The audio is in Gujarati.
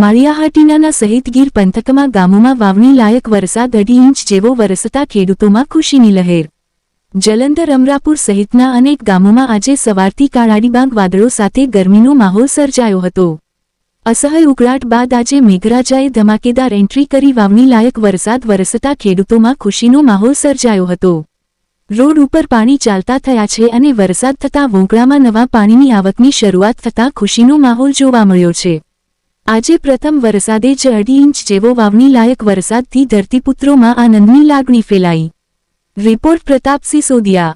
માળિયાહાટીના સહિત ગીર પંથકમાં ગામોમાં વાવણી લાયક વરસાદ 2.5 ઇંચ જેવો વરસતા ખેડૂતોમાં ખુશીની લહેર। જલંધર અમરાપુર સહિતના અનેક ગામોમાં આજે સવારથી કાળાડિબાંગ વાદળો સાથે ગરમીનો માહોલ સર્જાયો હતો। અસહ્ય ઉકળાટ બાદ આજે મેઘરાજાએ ધમાકેદાર એન્ટ્રી કરી વાવણી લાયક વરસાદ વરસતા ખેડૂતોમાં ખુશીનો માહોલ સર્જાયો હતો। રોડ ઉપર પાણી ચાલતા થયા છે અને વરસાદ થતાં વોંકળામાં નવા પાણીની આવકની શરૂઆત થતાં ખુશીનો માહોલ જોવા મળ્યો છે। આજે પ્રથમ વરસાદે જ 2.5 ઇંચ જેવો વાવણી લાયક વરસાદથી ધરતીપુત્રોમાં આનંદની લાગણી ફેલાઈ। રિપોર્ટ પ્રતાપસિંહ સોદિયા।